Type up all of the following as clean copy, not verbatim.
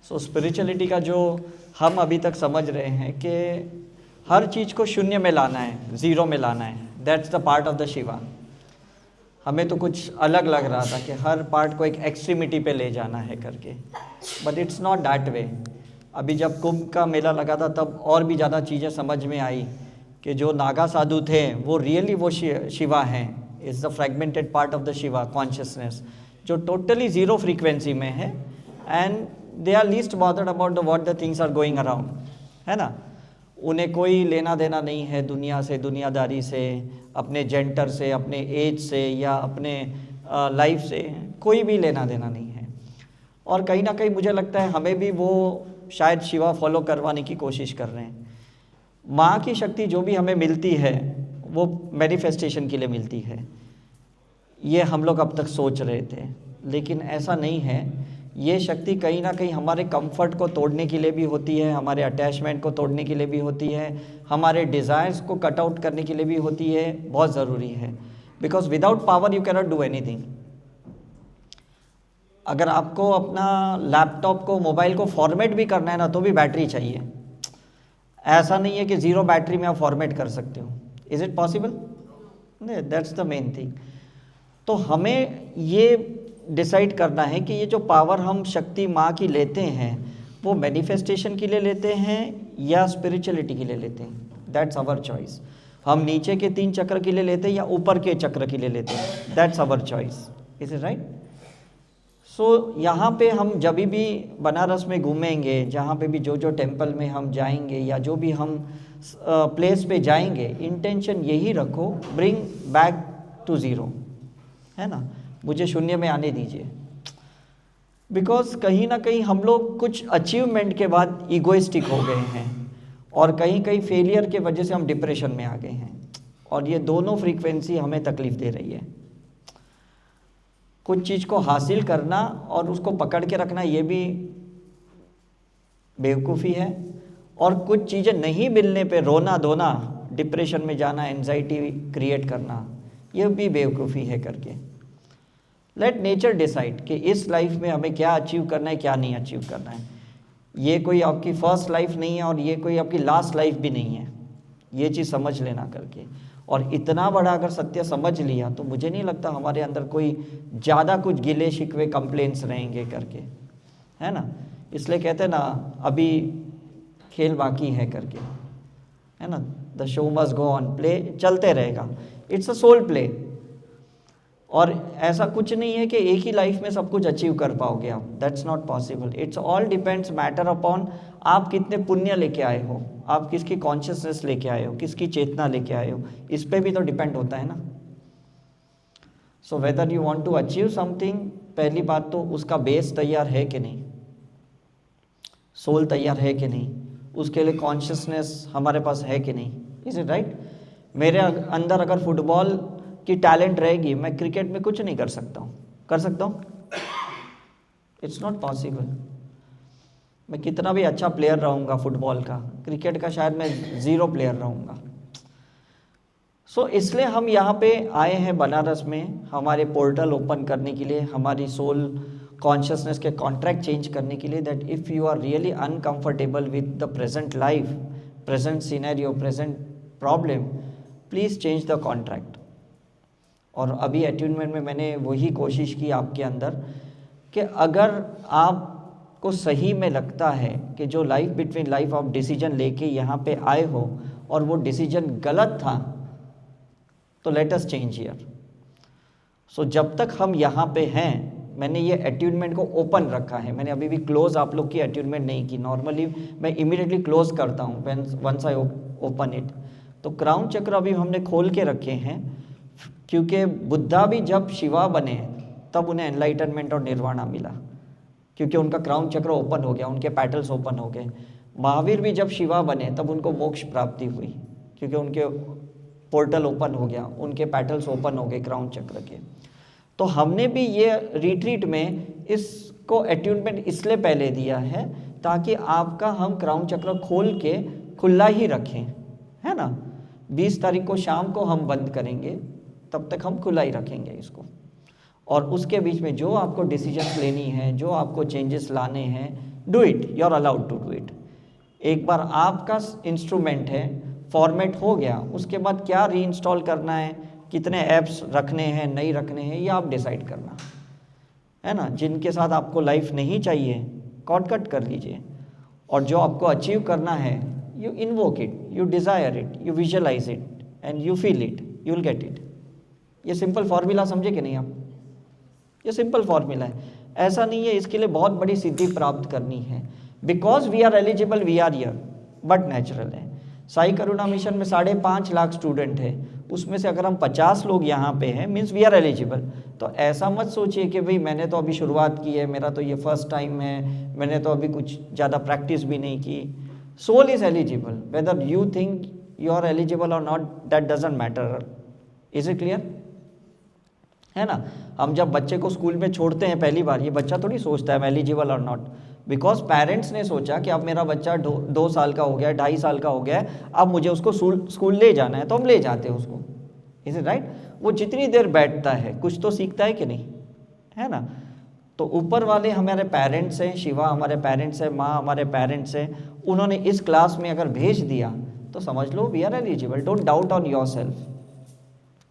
सो spirituality का जो हम अभी तक समझ रहे हैं कि हर चीज़ को शून्य में लाना है, ज़ीरो में लाना है, that's the part of the Shiva. हमें तो कुछ अलग लग रहा था कि हर पार्ट को एक एक्सट्रीमिटी पे ले जाना है करके, but it's not that way. अभी जब कुंभ का मेला लगा था तब और भी ज़्यादा चीज़ें समझ में आई कि जो नागा साधु थे वो रियली वो शिवा हैं, is the fragmented part of the Shiva consciousness जो टोटली ज़ीरो फ्रीक्वेंसी में है, and they are least bothered about the what the things are going around, है ना। उन्हें कोई लेना देना नहीं है दुनिया से, दुनियादारी से, अपने जेंडर से, अपने एज से या अपने लाइफ से, कोई भी लेना देना नहीं है। और कहीं ना कहीं मुझे लगता है हमें भी वो शायद शिवा फॉलो करवाने की कोशिश कर रहे हैं। माँ की शक्ति जो भी हमें मिलती है वो मैनिफेस्टेशन के लिए मिलती है, ये हम लोग अब तक सोच रहे थे, लेकिन ऐसा नहीं है। ये शक्ति कहीं ना कहीं हमारे कंफर्ट को तोड़ने के लिए भी होती है, हमारे अटैचमेंट को तोड़ने के लिए भी होती है, हमारे डिज़ायर्स को कट आउट करने के लिए भी होती है। बहुत ज़रूरी है, because without power you cannot do anything. अगर आपको अपना लैपटॉप को, मोबाइल को फॉर्मेट भी करना है ना, तो भी बैटरी चाहिए। ऐसा नहीं है कि ज़ीरो बैटरी में आप फॉर्मेट कर सकते हो। Is it possible? नहीं, दैट्स द मेन थिंग। तो हमें ये डिसाइड करना है कि ये जो पावर हम शक्ति माँ की लेते हैं वो मैनिफेस्टेशन के लिए लेते हैं या स्पिरिचुअलिटी के लिए लेते हैं, दैट्स आवर चॉइस। हम नीचे के 3 चक्र के लिए लेते हैं या ऊपर के चक्र के लिए लेते हैं, that's our choice. Is it right? So यहाँ पे हम जब भी बनारस में घूमेंगे, जहाँ पे भी जो टेम्पल में हम जाएंगे या जो भी हम प्लेस पे जाएंगे, इंटेंशन यही रखो, ब्रिंग बैक टू ज़ीरो, है ना। मुझे शून्य में आने दीजिए। बिकॉज कहीं ना कहीं हम लोग कुछ अचीवमेंट के बाद ईगोइस्टिक हो गए हैं, और कहीं कहीं फेलियर के वजह से हम डिप्रेशन में आ गए हैं, और ये दोनों फ्रीक्वेंसी हमें तकलीफ दे रही है। कुछ चीज़ को हासिल करना और उसको पकड़ के रखना ये भी बेवकूफ़ी है, और कुछ चीज़ें नहीं मिलने पे रोना धोना, डिप्रेशन में जाना, एंजाइटी क्रिएट करना, ये भी बेवकूफ़ी है करके। लेट नेचर डिसाइड कि इस लाइफ में हमें क्या अचीव करना है, क्या नहीं अचीव करना है। ये कोई आपकी फर्स्ट लाइफ नहीं है और ये कोई आपकी लास्ट लाइफ भी नहीं है, ये चीज़ समझ लेना करके। और इतना बड़ा अगर सत्य समझ लिया तो मुझे नहीं लगता हमारे अंदर कोई ज़्यादा कुछ गिले शिकवे कंप्लेंट्स रहेंगे करके, है ना। इसलिए कहते हैं ना, अभी खेल बाकी है करके, है ना। The show must go on, play चलते रहेगा, इट्स अ सोल प्ले। और ऐसा कुछ नहीं है कि एक ही लाइफ में सब कुछ अचीव कर पाओगे आप, that's not possible. It's all depends matter upon आप कितने पुण्य लेके आए हो, आप किसकी कॉन्शियसनेस लेके आए हो, किसकी चेतना लेके आए हो, इस पे भी तो डिपेंड होता है ना। So whether you want to achieve something, पहली बात तो उसका बेस तैयार है कि नहीं, सोल तैयार है कि नहीं, उसके लिए कॉन्शियसनेस हमारे पास है कि नहीं। Is it right? मेरे अंदर अगर फुटबॉल की टैलेंट रहेगी, मैं क्रिकेट में कुछ नहीं कर सकता हूँ, कर सकता हूँ? It's not possible. मैं कितना भी अच्छा प्लेयर रहूँगा फुटबॉल का, क्रिकेट का शायद मैं ज़ीरो प्लेयर रहूँगा। सो इसलिए हम यहाँ पे आए हैं बनारस में, हमारे पोर्टल ओपन करने के लिए, हमारी सोल कॉन्शियसनेस के कॉन्ट्रैक्ट चेंज करने के लिए, that if you are really uncomfortable with the present life, present scenario, present problem, please change the contract. और अभी अट्यूनमेंट में मैंने वही कोशिश की आपके अंदर कि अगर आपको सही में लगता है कि जो लाइफ बिटवीन लाइफ आप डिसीजन लेके यहाँ पे आए हो और वो डिसीजन गलत था, तो लेट अस चेंज हियर। सो जब तक हम यहाँ पे हैं, मैंने ये अट्यूनमेंट को ओपन रखा है, मैंने अभी भी क्लोज आप लोग की अट्यूनमेंट नहीं की। नॉर्मली मैं इमीडिएटली क्लोज करता हूँ वंस आई ओपन इट। तो क्राउन चक्र अभी हमने खोल के रखे हैं, क्योंकि बुद्धा भी जब शिवा बने तब उन्हें एनलाइटनमेंट और निर्वाणा मिला, क्योंकि उनका क्राउन चक्र ओपन हो गया, उनके पैटल्स ओपन हो गए। महावीर भी जब शिवा बने तब उनको मोक्ष प्राप्ति हुई, क्योंकि उनके पोर्टल ओपन हो गया, उनके पैटल्स ओपन हो गए क्राउन चक्र के। तो हमने भी ये रिट्रीट में इसको अट्यूनमेंट इसलिए पहले दिया है ताकि आपका हम क्राउन चक्र खोल के खुला ही रखें, है ना। 20 तारीख को शाम को हम बंद करेंगे, तब तक हम खुला ही रखेंगे इसको। और उसके बीच में जो आपको डिसीजंस लेनी है, जो आपको चेंजेस लाने हैं, do it, you are allowed to do it. एक बार आपका इंस्ट्रूमेंट है फॉर्मेट हो गया, उसके बाद क्या रीइंस्टॉल करना है, कितने ऐप्स रखने हैं नहीं रखने हैं, ये आप डिसाइड करना है ना। जिनके साथ आपको लाइफ नहीं चाहिए कॉर्ड कट कर लीजिए, और जो आपको अचीव करना है you invoke it, you desire it, you visualise it and you feel it, you will get it. ये सिंपल फार्मूला समझे कि नहीं आप? ये सिंपल फार्मूला है, ऐसा नहीं है इसके लिए बहुत बड़ी सिद्धि प्राप्त करनी है। Because we are eligible we are here, but natural है। साई करुणा मिशन में 5.5 लाख स्टूडेंट है, उसमें से अगर हम 50 लोग यहाँ पे हैं मीन्स वी आर एलिजिबल। तो ऐसा मत सोचिए कि भाई मैंने तो अभी शुरुआत की है, मेरा तो ये फर्स्ट टाइम है, मैंने तो अभी कुछ ज़्यादा प्रैक्टिस भी नहीं की। Soul is eligible, whether you think you are eligible और not, that doesn't matter. Is it clear? है ना। हम जब बच्चे को स्कूल में छोड़ते हैं पहली बार, ये बच्चा थोड़ी सोचता है मैं एलिजिबल और नॉट, बिकॉज पेरेंट्स ने सोचा कि अब मेरा बच्चा 2 साल का हो गया है, 2.5 साल का हो गया है, अब मुझे उसको स्कूल ले जाना है, तो हम ले जाते हैं उसको। Is it right? वो जितनी देर बैठता है कुछ तो सीखता है कि नहीं, है ना। तो ऊपर वाले हमारे पेरेंट्स हैं, शिवा हमारे पेरेंट्स हैं, माँ हमारे पेरेंट्स हैं, उन्होंने इस क्लास में अगर भेज दिया तो समझ लो we are eligible. Don't doubt on yourself.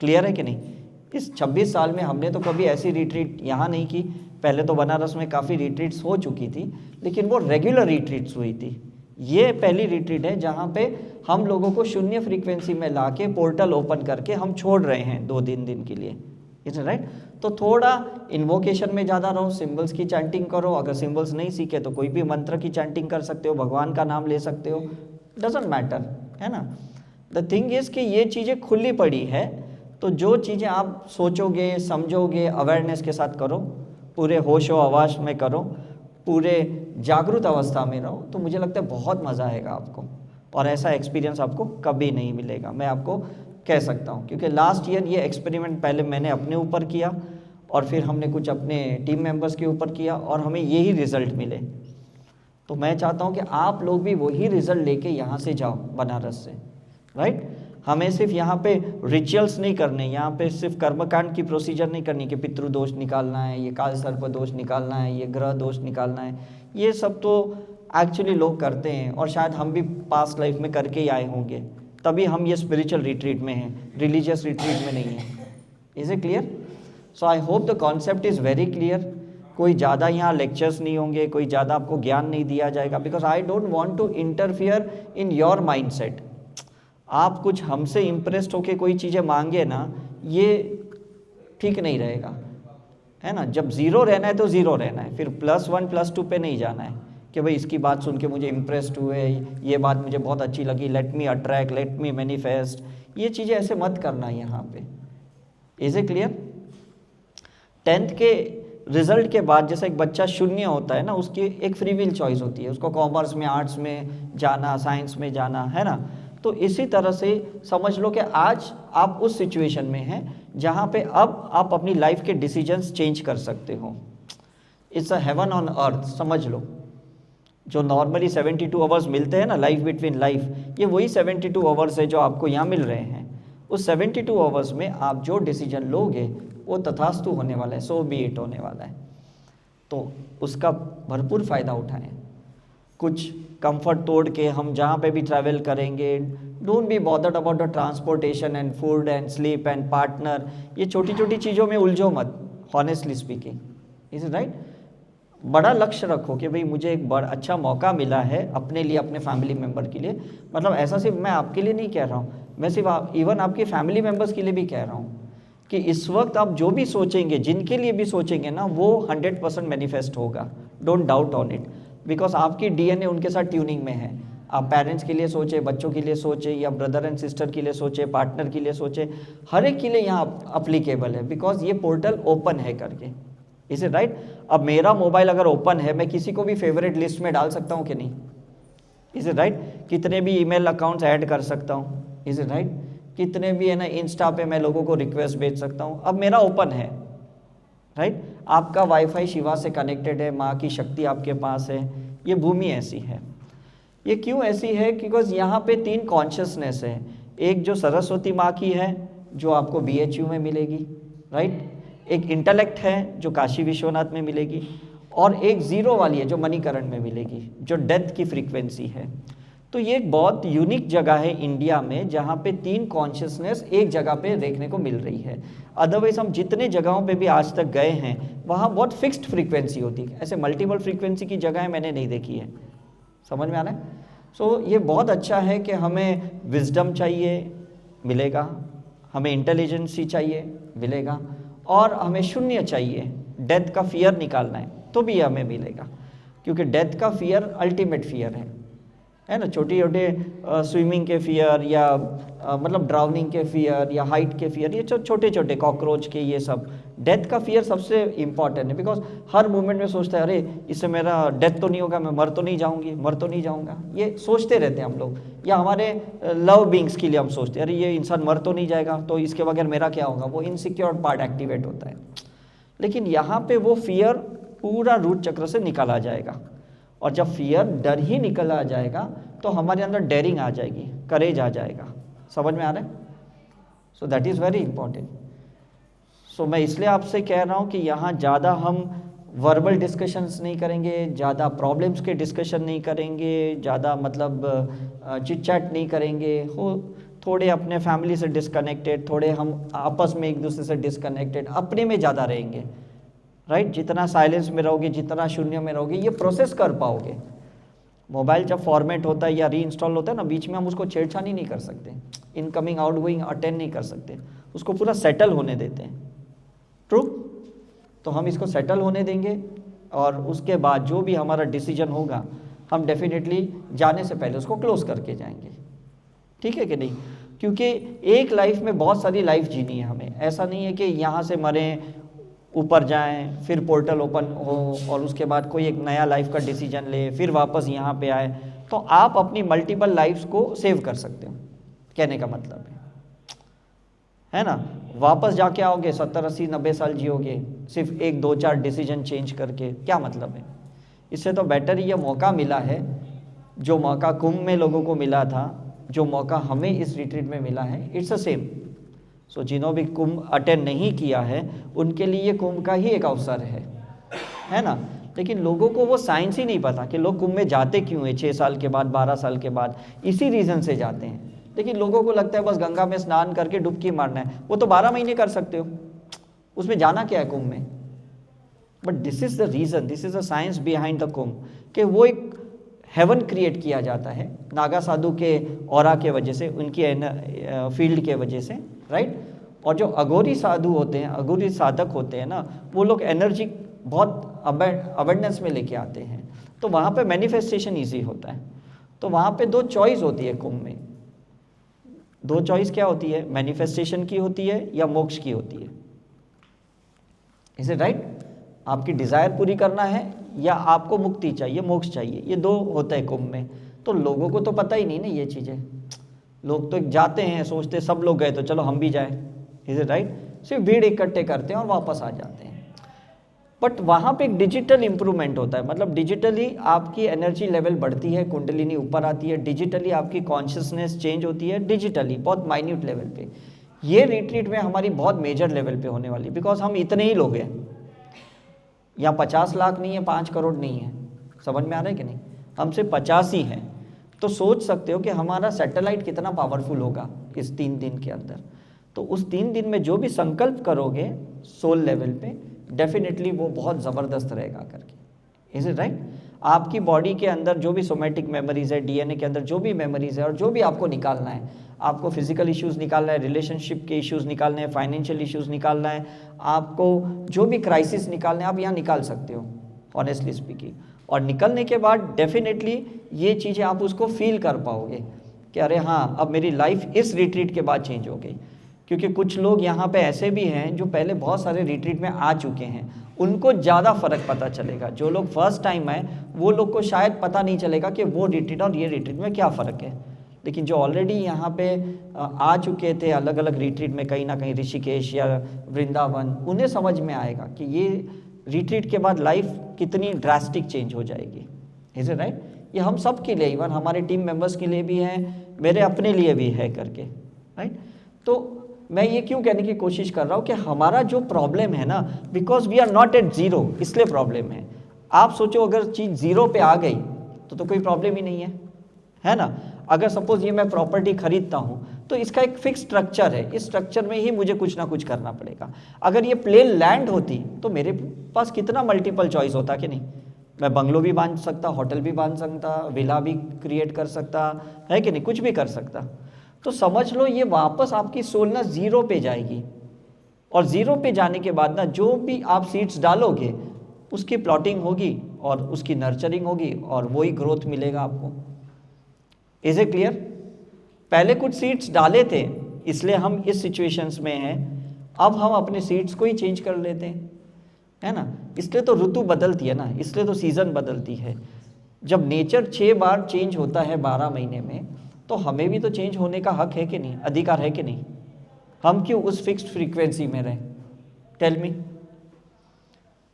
Clear है कि नहीं? इस 26 साल में हमने तो कभी ऐसी रिट्रीट यहाँ नहीं की। पहले तो बनारस में काफ़ी रिट्रीट्स हो चुकी थी, लेकिन वो रेगुलर रिट्रीट्स हुई थी। ये पहली रिट्रीट है जहाँ पे हम लोगों को शून्य फ्रीक्वेंसी में लाके पोर्टल ओपन करके हम छोड़ रहे हैं 2-3 दिन के लिए। Is right? तो थोड़ा इन्वोकेशन में ज़्यादा रहो, सिंबल्स की चैंटिंग करो। अगर सिंबल्स नहीं सीखे तो कोई भी मंत्र की चैंटिंग कर सकते हो, भगवान का नाम ले सकते हो, डजेंट मैटर, है ना। द थिंग इज़ कि ये चीज़ें खुली पड़ी है, तो जो चीज़ें आप सोचोगे समझोगे अवेयरनेस के साथ करो, पूरे होशो हवास में करो, पूरे जागरूक अवस्था में रहो, तो मुझे लगता है बहुत मज़ा आएगा आपको। और ऐसा एक्सपीरियंस आपको कभी नहीं मिलेगा, मैं आपको कह सकता हूँ। क्योंकि लास्ट ईयर ये एक्सपेरिमेंट पहले मैंने अपने ऊपर किया और फिर हमने कुछ अपने टीम मेंबर्स के ऊपर किया और हमें यही रिज़ल्ट मिले। तो मैं चाहता हूँ कि आप लोग भी वही रिज़ल्ट लेके यहाँ से जाओ बनारस से, राइट। हमें सिर्फ यहाँ पे रिचुअल्स नहीं करने, यहाँ पे सिर्फ कर्मकांड की प्रोसीजर नहीं करनी कि पितृदोष निकालना है, ये काल सर्प दोष निकालना है, ये ग्रह दोष निकालना है। ये सब तो एक्चुअली लोग करते हैं और शायद हम भी पास्ट लाइफ में करके ही आए होंगे, तभी हम ये स्पिरिचुअल रिट्रीट में हैं, रिलीजियस रिट्रीट में नहीं है। Is it clear? So I hope the concept is very clear. कोई ज़्यादा यहाँ लेक्चर्स नहीं होंगे, कोई ज़्यादा आपको ज्ञान नहीं दिया जाएगा, because I don't want to interfere in your mindset. आप कुछ हमसे इम्प्रेस्ड होके कोई चीज़ें मांगे ना, ये ठीक नहीं रहेगा, है ना। जब ज़ीरो रहना है तो ज़ीरो रहना है, फिर +1 +2 पे नहीं जाना है कि भाई इसकी बात सुन के मुझे इम्प्रेस्ड हुए, ये बात मुझे बहुत अच्छी लगी, let me attract, let me manifest. ये चीज़ें ऐसे मत करना यहाँ पे। Is it clear? 10th के रिजल्ट के बाद जैसे एक बच्चा शून्य होता है ना, उसकी एक फ्री विल चॉइस होती है, उसको कॉमर्स में, आर्ट्स में जाना, साइंस में जाना, है ना। तो इसी तरह से समझ लो कि आज आप उस सिचुएशन में हैं जहाँ पे अब आप अपनी लाइफ के डिसीजंस चेंज कर सकते हो। It's a heaven on earth, समझ लो। जो नॉर्मली 72 आवर्स मिलते हैं ना लाइफ बिटवीन लाइफ, ये वही 72 आवर्स है जो आपको यहाँ मिल रहे हैं। उस 72 आवर्स में आप जो डिसीजन लोगे वो तथास्तु होने वाला है, सो बी इट होने वाला है। तो उसका भरपूर फ़ायदा उठाएं। कुछ कंफर्ट तोड़ के हम जहाँ पे भी ट्रैवल करेंगे, don't be bothered about the transportation and food and sleep and partner. ये छोटी छोटी चीज़ों में उलझो मत, honestly speaking. Is it right? बड़ा लक्ष्य रखो कि भाई मुझे एक बड़ा अच्छा मौका मिला है अपने लिए, अपने फैमिली मेम्बर के लिए। मतलब ऐसा सिर्फ मैं आपके लिए नहीं कह रहा हूँ, मैं सिर्फ इवन आपके फैमिली मेम्बर्स के लिए भी कह रहा हूँ कि इस वक्त आप जो भी सोचेंगे, जिनके लिए भी सोचेंगे ना, वो 100% मैनिफेस्ट होगा। Don't doubt on it, because आपकी डीएनए उनके साथ ट्यूनिंग में है। आप पेरेंट्स के लिए सोचे, बच्चों के लिए सोचे, या ब्रदर एंड सिस्टर के लिए सोचे, पार्टनर के लिए सोचे, हर एक के लिए यहाँ अप्लीकेबल है, बिकॉज ये पोर्टल ओपन है करके। Is it right? अब मेरा मोबाइल अगर ओपन है, मैं किसी को भी फेवरेट लिस्ट में डाल सकता हूँ कि नहीं? Is it right? कितने भी ईमेल अकाउंट्स ऐड कर सकता हूँ। Is it right? कितने भी है ना, इंस्टा पे मैं लोगों को रिक्वेस्ट भेज सकता हूँ। अब मेरा ओपन है, राइट? आपका वाईफाई शिवा से कनेक्टेड है, माँ की शक्ति आपके पास है। ये भूमि ऐसी है। ये क्यों ऐसी है? बिकॉज यहाँ पे 3 कॉन्शियसनेस है। एक जो सरस्वती माँ की है, जो आपको BHU में मिलेगी, राइट? एक इंटेलेक्ट है जो काशी विश्वनाथ में मिलेगी, और एक ज़ीरो वाली है जो मणिकरण में मिलेगी, जो डेथ की फ्रीक्वेंसी है। तो ये एक बहुत यूनिक जगह है इंडिया में जहाँ पे 3 कॉन्शियसनेस एक जगह पे देखने को मिल रही है। अदरवाइज हम जितने जगहों पे भी आज तक गए हैं वहाँ बहुत फिक्स्ड फ्रीक्वेंसी होती है, ऐसे मल्टीपल फ्रीक्वेंसी की जगह मैंने नहीं देखी है। समझ में आ रहा है? सो ये बहुत अच्छा है कि हमें विजडम चाहिए, मिलेगा, हमें इंटेलिजेंसी चाहिए, मिलेगा, और हमें शून्य चाहिए, डेथ का फियर निकालना है तो भी हमें मिलेगा, क्योंकि डेथ का फियर अल्टीमेट फियर है ना। छोटे छोटे स्विमिंग के फियर या मतलब ड्राउनिंग के फियर या हाइट के फियर, ये छोटे छोटे कॉकरोच के, ये सब डेथ का फियर सबसे इम्पॉर्टेंट है। बिकॉज हर मोमेंट में सोचता है अरे इससे मेरा डेथ तो नहीं होगा, मैं मर तो नहीं जाऊंगी, मर तो नहीं जाऊंगा, ये सोचते रहते हैं हम लोग। या हमारे लव बींग्स के लिए हम सोचते हैं अरे ये इंसान मर तो नहीं जाएगा तो इसके बगैर मेरा क्या होगा, वो इनसिक्योर पार्ट एक्टिवेट होता है। लेकिन यहाँ पे वो फियर पूरा रूट चक्र से निकाला जाएगा, और जब फियर, डर ही निकल आ जाएगा तो हमारे अंदर डेयरिंग आ जाएगी, करेज आ जाएगा। समझ में आ रहा है? So that is very important. So मैं इसलिए आपसे कह रहा हूँ कि यहाँ ज़्यादा हम वर्बल डिस्कशंस नहीं करेंगे, ज़्यादा प्रॉब्लम्स के डिस्कशन नहीं करेंगे, ज़्यादा मतलब चिट चैट नहीं करेंगे, हो थोड़े अपने फैमिली से डिस्कनेक्टेड, थोड़े हम आपस में एक दूसरे से डिस्कनेक्टेड, अपने में ज़्यादा रहेंगे, राइट? जितना साइलेंस में रहोगे, जितना शून्य में रहोगे, ये प्रोसेस कर पाओगे। मोबाइल जब फॉर्मेट होता है या री इंस्टॉल होता है ना, बीच में हम उसको छेड़छाड़ी नहीं कर सकते, इनकमिंग आउटगोइंग अटेंड नहीं कर सकते, उसको पूरा सेटल होने देते हैं। ट्रू? तो हम इसको सेटल होने देंगे, और उसके बाद जो भी हमारा डिसीजन होगा हम डेफिनेटली जाने से पहले उसको क्लोज करके जाएंगे। ठीक है कि नहीं? क्योंकि एक लाइफ में बहुत सारी लाइफ जीनी है हमें। ऐसा नहीं है कि यहाँ से मरें, ऊपर जाएं, फिर पोर्टल ओपन हो और उसके बाद कोई एक नया लाइफ का डिसीजन ले, फिर वापस यहाँ पे आए। तो आप अपनी मल्टीपल लाइफ्स को सेव कर सकते हो, कहने का मतलब है ना। वापस जाके आओगे 70, 80, 90 साल जियोगे सिर्फ 1, 2, 4 डिसीजन चेंज करके, क्या मतलब है? इससे तो बेटर ये मौका मिला है, जो मौका कुंभ में लोगों को मिला था, जो मौका हमें इस रिट्रीट में मिला है, इट्स अ सेम। सो जिन्होंने भी कुंभ अटेंड नहीं किया है उनके लिए कुंभ का ही एक अवसर है ना। लेकिन लोगों को वो साइंस ही नहीं पता कि लोग कुंभ में जाते क्यों हैं, 6 साल के बाद, 12 साल के बाद, इसी रीज़न से जाते हैं। लेकिन लोगों को लगता है बस गंगा में स्नान करके डुबकी मारना है, वो तो 12 महीने कर सकते हो, उसमें जाना क्या है कुंभ में? But this is the reason, this is the science behind the Kumbh, कि वो एक हेवन क्रिएट किया जाता है नागा साधु के ऑरा के वजह से, उनकी फील्ड के वजह से, राइट। और जो अघोरी साधु होते हैं, अघोरी साधक होते हैं ना, वो लोग एनर्जी बहुत अवेयरनेस में लेके आते हैं, तो वहाँ पे मैनिफेस्टेशन ईजी होता है। तो वहाँ पे 2 चॉइस होती है कुंभ में। 2 चॉइस क्या होती है? मैनिफेस्टेशन की होती है या मोक्ष की होती है। Is it right? आपकी डिज़ायर पूरी करना है या आपको मुक्ति चाहिए, मोक्ष चाहिए, ये 2 होता है कुंभ में। तो लोगों को तो पता ही नहीं ना ये चीज़ें। लोग तो जाते हैं, सोचते सब लोग गए तो चलो हम भी जाएं। Is it right? सिर्फ भीड़ इकट्ठे करते हैं और वापस आ जाते हैं। बट वहाँ पे एक डिजिटल इंप्रूवमेंट होता है, मतलब डिजिटली आपकी एनर्जी लेवल बढ़ती है, कुंडलिनी ऊपर आती है, डिजिटली आपकी कॉन्शियसनेस चेंज होती है, डिजिटली बहुत माइन्यूट लेवल पे। ये रिट्रीट में हमारी बहुत मेजर लेवल पे होने वाली, बिकॉज हम इतने ही लोग हैं, यहाँ 50 लाख नहीं है, 5 करोड़ नहीं है। समझ में आ रहा है कि नहीं? हम सिर्फ 50 ही हैं। तो सोच सकते हो कि हमारा सैटेलाइट कितना पावरफुल होगा इस 3 दिन के अंदर। तो उस 3 दिन में जो भी संकल्प करोगे सोल लेवल पे, डेफिनेटली वो बहुत ज़बरदस्त रहेगा करके। Is it right? आपकी बॉडी के अंदर जो भी सोमेटिक मेमोरीज है, डीएनए के अंदर जो भी मेमोरीज है, और जो भी आपको निकालना है, आपको फिजिकल इश्यूज़ निकालना है, रिलेशनशिप के इश्यूज़ निकालने हैं, फाइनेंशियल इश्यूज़ निकालना है, आपको जो भी क्राइसिस निकालने हैं, आप यहाँ निकाल सकते हो, ऑनेस्टली स्पीकिंग। और निकलने के बाद डेफिनेटली ये चीज़ें आप उसको फील कर पाओगे कि अरे हाँ, अब मेरी लाइफ इस रिट्रीट के बाद चेंज हो गई। क्योंकि कुछ लोग यहाँ पे ऐसे भी हैं जो पहले बहुत सारे रिट्रीट में आ चुके हैं, उनको ज़्यादा फ़र्क पता चलेगा। जो लोग फर्स्ट टाइम आए वो लोग को शायद पता नहीं चलेगा कि वो रिट्रीट और ये रिट्रीट में क्या फ़र्क है। लेकिन जो ऑलरेडी यहाँ पे आ चुके थे अलग अलग रिट्रीट में, कहीं ना कहीं ऋषिकेश या वृंदावन, उन्हें समझ में आएगा कि ये रिट्रीट के बाद लाइफ कितनी ड्रास्टिक चेंज हो जाएगी। Is it right? ये हम सब के लिए, इवन हमारे टीम मेंबर्स के लिए भी है, मेरे अपने लिए भी है करके, राइट। तो मैं ये क्यों कहने की कोशिश कर रहा हूँ कि हमारा जो प्रॉब्लम है ना, because we are not at zero, इसलिए प्रॉब्लम है। आप सोचो अगर चीज़ 0 पे आ गई तो कोई प्रॉब्लम ही नहीं है ना। अगर सपोज ये मैं प्रॉपर्टी खरीदता हूँ तो इसका एक फिक्स स्ट्रक्चर है, इस स्ट्रक्चर में ही मुझे कुछ ना कुछ करना पड़ेगा। अगर ये प्लेन लैंड होती तो मेरे पास कितना मल्टीपल चॉइस होता कि नहीं, मैं बंगलो भी बांध सकता, होटल भी बांध सकता, विला भी क्रिएट कर सकता है कि नहीं, कुछ भी कर सकता। तो समझ लो ये वापस आपकी सोल ना 0 पे जाएगी, और 0 पे जाने के बाद ना जो भी आप सीड्स डालोगे उसकी प्लॉटिंग होगी और उसकी नर्चरिंग होगी और वही ग्रोथ मिलेगा आपको। Is it clear? पहले कुछ सीड्स डाले थे इसलिए हम इस सिचुएशंस में हैं, अब हम अपने सीड्स को ही चेंज कर लेते हैं, है ना। इसलिए तो ऋतु बदलती है ना, इसलिए तो सीज़न बदलती है। जब नेचर 6 बार चेंज होता है 12 महीने में, तो हमें भी तो चेंज होने का हक है कि नहीं, अधिकार है कि नहीं। हम क्यों उस फिक्स्ड फ्रीक्वेंसी में रहें? Tell me.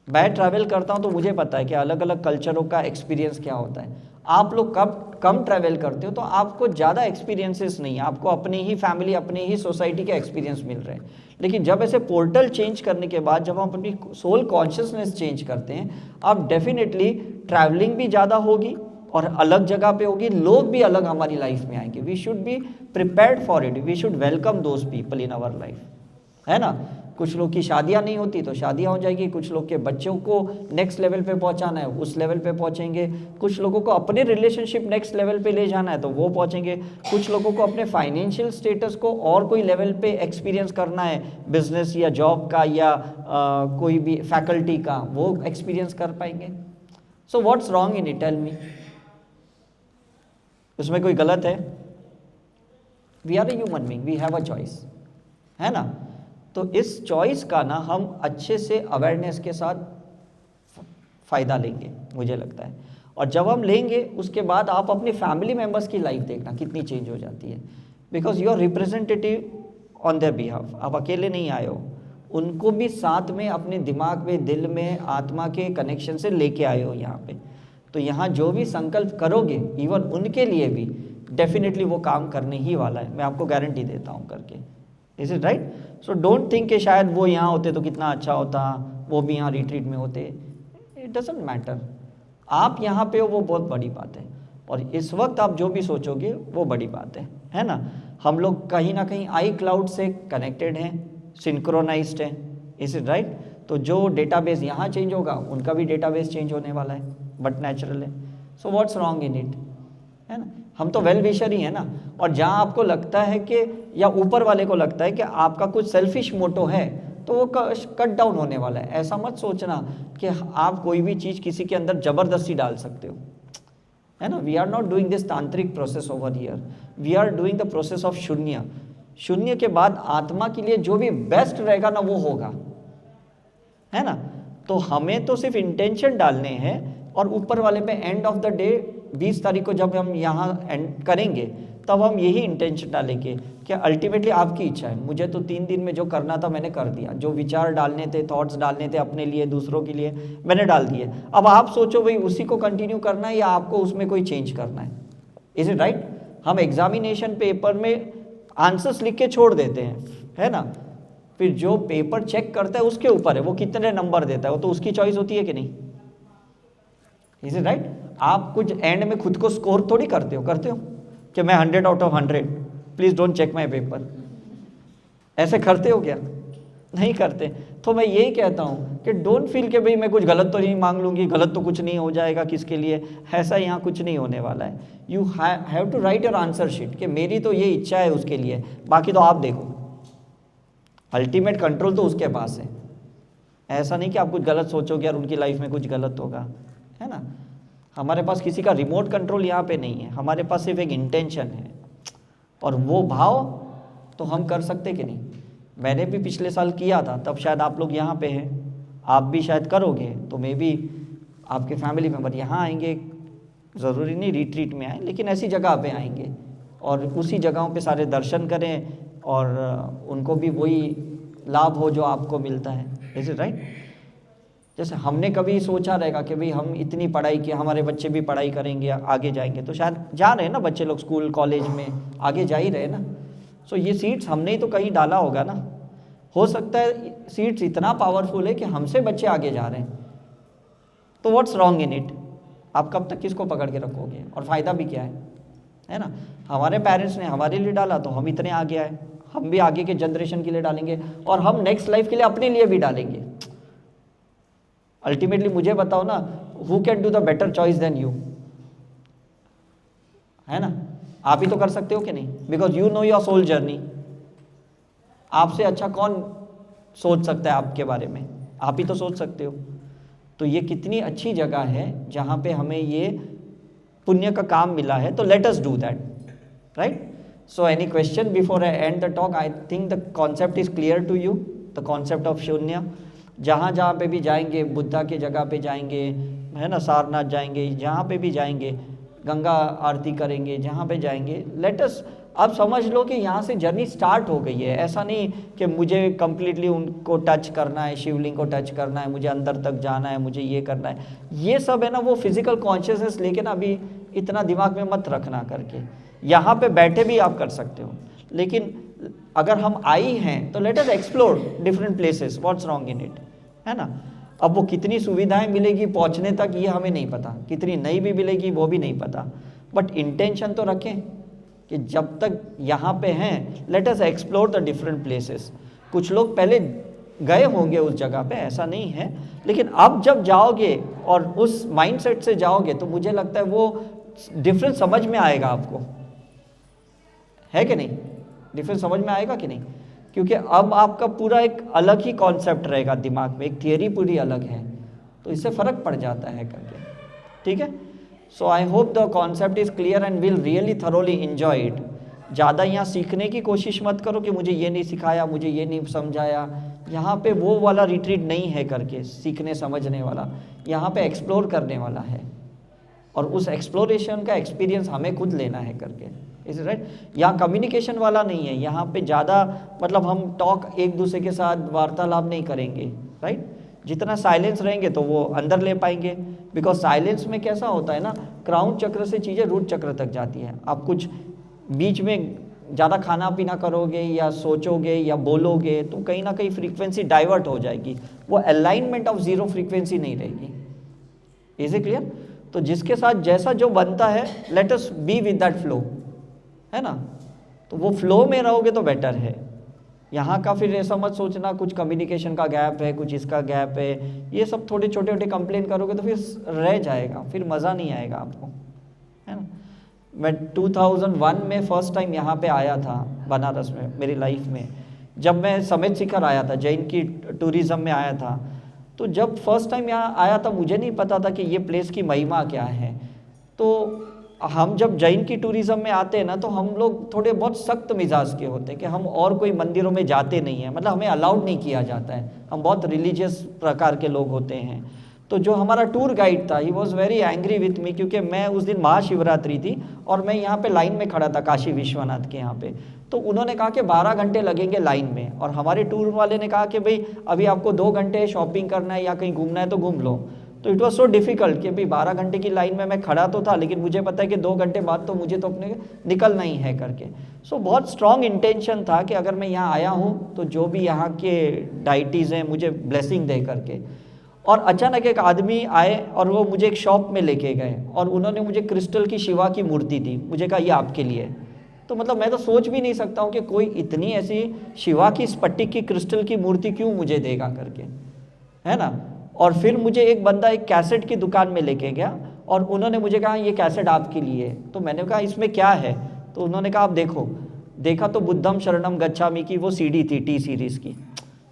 मैं ट्रैवल करता हूँ तो मुझे पता है कि अलग अलग कल्चरों का एक्सपीरियंस क्या होता है। आप लोग कम ट्रैवल करते हो तो आपको ज़्यादा एक्सपीरियंसेस नहीं है, आपको अपनी ही फैमिली, अपनी ही सोसाइटी के एक्सपीरियंस मिल रहे हैं। लेकिन जब ऐसे पोर्टल चेंज करने के बाद जब हम अपनी सोल कॉन्शियसनेस चेंज करते हैं, अब डेफिनेटली ट्रैवलिंग भी ज़्यादा होगी और अलग जगह पे होगी, लोग भी अलग हमारी लाइफ में आएंगे। We should be prepared for it, we should welcome those people in our life, है ना। कुछ लोग की शादियां नहीं होती तो शादियां हो जाएगी, कुछ लोग के बच्चों को नेक्स्ट लेवल पे पहुंचाना है उस लेवल पे पहुंचेंगे, कुछ लोगों को अपने रिलेशनशिप नेक्स्ट लेवल पे ले जाना है तो वो पहुंचेंगे, कुछ लोगों को अपने फाइनेंशियल स्टेटस को और कोई लेवल पे एक्सपीरियंस करना है, बिजनेस या जॉब का या कोई भी फैकल्टी का, वो एक्सपीरियंस कर पाएंगे। So what's wrong in it, tell me. उसमें कोई गलत है? We are a human being, we have a choice, है ना। तो इस चॉइस का ना हम अच्छे से अवेयरनेस के साथ फ़ायदा लेंगे, मुझे लगता है। और जब हम लेंगे उसके बाद आप अपने फैमिली मेम्बर्स की लाइफ देखना कितनी चेंज हो जाती है, because you are representative on their behalf. आप अकेले नहीं आए हो, उनको भी साथ में अपने दिमाग में, दिल में, आत्मा के कनेक्शन से लेके आए हो यहाँ पे। तो यहाँ जो भी संकल्प करोगे इवन उनके लिए भी डेफिनेटली वो काम करने ही वाला है, मैं आपको गारंटी देता हूँ करके। Is it right? So don't think कि शायद वो यहाँ होते तो कितना अच्छा होता, वो भी यहाँ रिट्रीट में होते। इट डजंट मैटर, आप यहाँ पे हो वो बहुत बड़ी बात है, और इस वक्त आप जो भी सोचोगे वो बड़ी बात है ना। हम लोग कहीं ना कहीं आई क्लाउड से कनेक्टेड हैं, सिंक्रोनाइज्ड हैं, इज इट राइट? तो जो डेटाबेस यहाँ चेंज होगा उनका भी डेटाबेस चेंज होने वाला है, बट नेचुरल है। सो व्हाट्स रॉन्ग इन इट, है ना। हम तो वेल विशर ही है ना। और जहाँ आपको लगता है कि या ऊपर वाले को लगता है कि आपका कुछ सेल्फिश मोटो है तो वो कट डाउन होने वाला है। ऐसा मत सोचना कि आप कोई भी चीज़ किसी के अंदर ज़बरदस्ती डाल सकते हो, है ना। We are not doing this tantric process over here, we are doing the process of shunya. शून्य के बाद आत्मा के लिए जो भी बेस्ट रहेगा ना वो होगा, है ना। तो हमें तो सिर्फ इंटेंशन डालने हैं, और ऊपर वाले पे एंड ऑफ द डे 20 तारीख को जब हम यहाँ एंड करेंगे तब हम यही इंटेंशन डालेंगे कि अल्टीमेटली आपकी इच्छा है। मुझे तो 3 दिन में जो करना था मैंने कर दिया, जो विचार डालने थे, थॉट्स डालने थे अपने लिए, दूसरों के लिए, मैंने डाल दिए। अब आप सोचो भाई उसी को कंटिन्यू करना है या आपको उसमें कोई चेंज करना है। Is it right? हम एग्जामिनेशन पेपर में आंसर्स लिख के छोड़ देते हैं, है ना। फिर जो पेपर चेक करता है उसके ऊपर है वो कितने नंबर देता है, वो तो उसकी चॉइस होती है कि नहीं। Is it right? आप कुछ एंड में खुद को स्कोर थोड़ी करते हो कि मैं 100 out of 100, please don't check my paper. ऐसे करते हो क्या? नहीं करते। तो मैं यही कहता हूँ कि डोंट फील कि भाई मैं कुछ गलत तो नहीं मांग लूँगी, गलत तो कुछ नहीं हो जाएगा किसके लिए, ऐसा यहाँ कुछ नहीं होने वाला है। You have to write your answer sheet कि मेरी तो ये इच्छा है उसके लिए, बाकी तो आप देखो। अल्टीमेट कंट्रोल तो उसके पास है। ऐसा नहीं कि आप कुछ गलत सोचोगे और उनकी लाइफ में कुछ गलत होगा, है ना। हमारे पास किसी का रिमोट कंट्रोल यहाँ पे नहीं है, हमारे पास सिर्फ एक इंटेंशन है, और वो भाव तो हम कर सकते कि नहीं। मैंने भी पिछले साल किया था, तब शायद आप लोग यहाँ पे हैं, आप भी शायद करोगे, तो मे भी आपके फैमिली मेम्बर यहाँ आएंगे, ज़रूरी नहीं रिट्रीट में आए, लेकिन ऐसी जगह पे आएंगे और उसी जगहों पे सारे दर्शन करें और उनको भी वही लाभ हो जो आपको मिलता है। Is it right? जैसे हमने कभी सोचा रहेगा कि भाई हम इतनी पढ़ाई की, हमारे बच्चे भी पढ़ाई करेंगे, आगे जाएंगे, तो शायद जा रहे हैं ना बच्चे लोग स्कूल कॉलेज में, आगे जा ही रहे ना। सो ये सीड्स हमने ही तो कहीं डाला होगा ना। हो सकता है सीड्स इतना पावरफुल है कि हमसे बच्चे आगे जा रहे हैं, तो व्हाट्स रॉन्ग इन इट? आप कब तक किसको पकड़ के रखोगे? और फ़ायदा भी क्या है ना? हमारे पेरेंट्स ने हमारे लिए डाला तो हम इतने आगे आए, हम भी आगे के जनरेशन के लिए डालेंगे और हम नेक्स्ट लाइफ के लिए अपने लिए भी डालेंगे। अल्टीमेटली मुझे बताओ ना, who can do the better choice than you? है ना? आप ही तो कर सकते हो कि नहीं? Because you know your soul journey. आपसे अच्छा कौन सोच सकता है आपके बारे में? आप ही तो सोच सकते हो। तो ये कितनी अच्छी जगह है जहाँ पे हमें ये पुण्य का काम मिला है, तो let us do that, right? So any question before I end the talk? I think the concept is clear to you, the concept of शून्य। जहाँ जहाँ पे भी जाएंगे, बुद्धा के जगह पे जाएंगे, है ना, सारनाथ जाएंगे, जहाँ पे भी जाएंगे, गंगा आरती करेंगे, जहाँ पे जाएंगे, लेट अस, अब समझ लो कि यहाँ से जर्नी स्टार्ट हो गई है। ऐसा नहीं कि मुझे कम्प्लीटली उनको टच करना है, शिवलिंग को टच करना है, मुझे अंदर तक जाना है, मुझे ये करना है, ये सब है ना वो फिजिकल कॉन्शियसनेस लेके ना अभी इतना दिमाग में मत रखना करके। यहाँ पे बैठे भी आप कर सकते हो, लेकिन अगर हम आई हैं तो let us explore different places, what's wrong in it, है ना? अब वो कितनी सुविधाएं मिलेगी पहुँचने तक ये हमें नहीं पता, कितनी नई भी मिलेगी वो भी नहीं पता, बट इंटेंशन तो रखें कि जब तक यहाँ पे हैं let us explore the different places. कुछ लोग पहले गए होंगे उस जगह पे, ऐसा नहीं है, लेकिन अब जब जाओगे और उस माइंडसेट से जाओगे तो मुझे लगता है वो डिफरेंस समझ में आएगा आपको, है कि नहीं? डिफरेंस समझ में आएगा कि नहीं? क्योंकि अब आपका पूरा एक अलग ही कॉन्सेप्ट रहेगा दिमाग में, एक थियरी पूरी अलग है, तो इससे फ़र्क पड़ जाता है करके, ठीक है? So I hope the concept is clear and will really thoroughly enjoy it. ज़्यादा यहाँ सीखने की कोशिश मत करो कि मुझे ये नहीं सिखाया, मुझे ये नहीं समझाया। यहाँ पे वो वाला रिट्रीट नहीं है करके सीखने समझने वाला, यहाँ पे एक्सप्लोर करने वाला है, और उस एक्सप्लोरेशन का एक्सपीरियंस हमें खुद लेना है करके, इज राइट? यहाँ कम्युनिकेशन वाला नहीं है, यहाँ पे ज़्यादा मतलब हम टॉक एक दूसरे के साथ वार्तालाप नहीं करेंगे, राइट? जितना साइलेंस रहेंगे तो वो अंदर ले पाएंगे, बिकॉज साइलेंस में कैसा होता है ना, क्राउन चक्र से चीज़ें रूट चक्र तक जाती हैं। आप कुछ बीच में ज़्यादा खाना पीना करोगे या सोचोगे या बोलोगे तो कहीं ना कहीं फ्रीक्वेंसी डाइवर्ट हो जाएगी, वो अलाइनमेंट ऑफ जीरो फ्रीक्वेंसी नहीं रहेगी। Is it clear? तो जिसके साथ जैसा जो बनता है let us be with that flow, है ना? तो वो फ्लो में रहोगे तो बेटर है। यहाँ का फिर ऐसा मत सोचना कुछ कम्युनिकेशन का गैप है, कुछ इसका गैप है, ये सब थोड़े छोटे छोटे कंप्लेन करोगे तो फिर रह जाएगा, फिर मज़ा नहीं आएगा आपको, है ना? मैं 2001 में फ़र्स्ट टाइम यहाँ पे आया था बनारस में, मेरी लाइफ में, जब मैं समेत शिखर आया था, जैन की टूरिज़्म में आया था। तो जब फर्स्ट टाइम यहाँ आया था मुझे नहीं पता था कि ये प्लेस की महिमा क्या है। तो हम जब जैन की टूरिज़्म में आते हैं ना तो हम लोग थोड़े बहुत सख्त मिजाज के होते हैं कि हम और कोई मंदिरों में जाते नहीं हैं, मतलब हमें अलाउड नहीं किया जाता है, हम बहुत रिलीजियस प्रकार के लोग होते हैं। तो जो हमारा टूर गाइड था he was very angry with me, क्योंकि मैं उस दिन महाशिवरात्रि थी और मैं यहाँ पे लाइन में खड़ा था काशी विश्वनाथ के यहाँ पे। तो उन्होंने कहा कि 12 घंटे लगेंगे लाइन में, और हमारे टूर वाले ने कहा कि भाई अभी आपको 2 घंटे शॉपिंग करना है या कहीं घूमना है तो घूम लो। तो इट वॉज सो डिफ़िकल्ट कि भाई 12 घंटे की लाइन में मैं खड़ा तो था, लेकिन मुझे पता है कि 2 घंटे बाद तो मुझे तो अपने निकलना ही है करके। सो बहुत स्ट्रॉन्ग इंटेंशन था कि अगर मैं यहाँ आया हूँ तो जो भी यहाँ के डाइटीज़ हैं मुझे ब्लेसिंग दे करके। और अचानक एक आदमी आए और वो मुझे एक शॉप में लेके गए और उन्होंने मुझे क्रिस्टल की शिवा की मूर्ति दी, मुझे कहा ये आपके लिए। तो मतलब मैं तो सोच भी नहीं सकता हूँ कि कोई इतनी ऐसी शिवा की स्फटिक की क्रिस्टल की मूर्ति क्यों मुझे देगा करके, है ना। और फिर मुझे एक बंदा एक कैसेट की दुकान में लेके गया और उन्होंने मुझे कहा ये कैसेट आपके लिए है। तो मैंने कहा इसमें क्या है? तो उन्होंने कहा आप देखो। देखा तो बुद्धम शरणम गच्छामि की वो सीडी थी टी सीरीज़ की।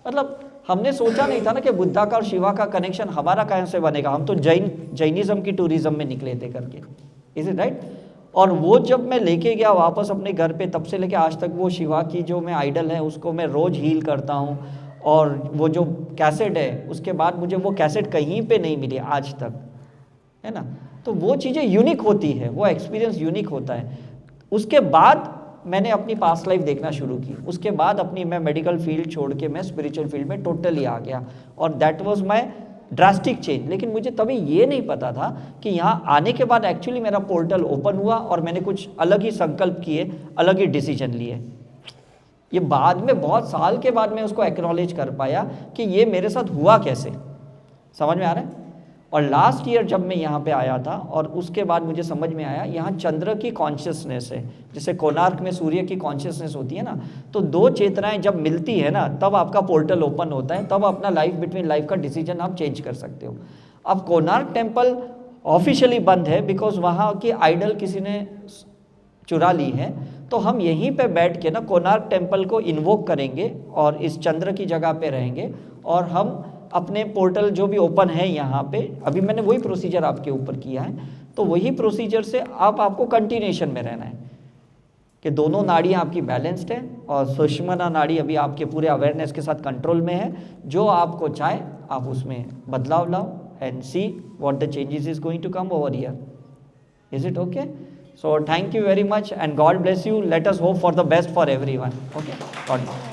मतलब हमने सोचा नहीं था ना कि बुद्धा का और शिवा का कनेक्शन हमारा कहाँ से बनेगा, हम तो जैनिज़्म की टूरिज़्म में निकले थे करके, इज इट राइट। और वो जब मैं लेके गया वापस अपने घर पे, तब से लेके आज तक वो शिवा की जो मैं आइडल है उसको मैं रोज़ हील करता हूँ। और वो जो कैसेट है उसके बाद मुझे वो कैसेट कहीं पे नहीं मिली आज तक, है ना। तो वो चीज़ें यूनिक होती है, वो एक्सपीरियंस यूनिक होता है। उसके बाद मैंने अपनी पास्ट लाइफ देखना शुरू की, उसके बाद अपनी मैं मेडिकल फील्ड छोड़ के मैं स्पिरिचुअल फील्ड में टोटली आ गया और that was my drastic change. लेकिन मुझे तभी ये नहीं पता था कि यहाँ आने के बाद एक्चुअली मेरा पोर्टल ओपन हुआ और मैंने कुछ अलग ही संकल्प किए, अलग ही डिसीजन लिए। ये बाद में बहुत साल के बाद मैं उसको एक्नॉलेज कर पाया कि ये मेरे साथ हुआ कैसे, समझ में आ रहा है। और लास्ट ईयर जब मैं यहाँ पे आया था और उसके बाद मुझे समझ में आया यहाँ चंद्र की कॉन्शियसनेस है, जैसे कोणार्क में सूर्य की कॉन्शियसनेस होती है ना, तो दो चेतनाएं जब मिलती है ना तब आपका पोर्टल ओपन होता है, तब अपना लाइफ बिटवीन लाइफ का डिसीजन आप चेंज कर सकते हो। अब कोणार्क टेम्पल ऑफिशियली बंद है बिकॉज वहाँ की आइडल किसी ने चुरा ली है, तो हम यहीं पे बैठ के ना कोणार्क टेम्पल को इन्वोक करेंगे और इस चंद्र की जगह पे रहेंगे और हम अपने पोर्टल जो भी ओपन है यहाँ पे, अभी मैंने वही प्रोसीजर आपके ऊपर किया है, तो वही प्रोसीजर से आपको कंटिन्यूएशन में रहना है कि दोनों नाड़ियाँ आपकी बैलेंस्ड है और सुषुम्ना नाड़ी अभी आपके पूरे अवेयरनेस के साथ कंट्रोल में है। जो आपको चाहे आप उसमें बदलाव लाओ and see what the changes is going to come over here. Is it okay? So thank you very much and God bless you. Let us hope for the best for everyone. Okay, God bless.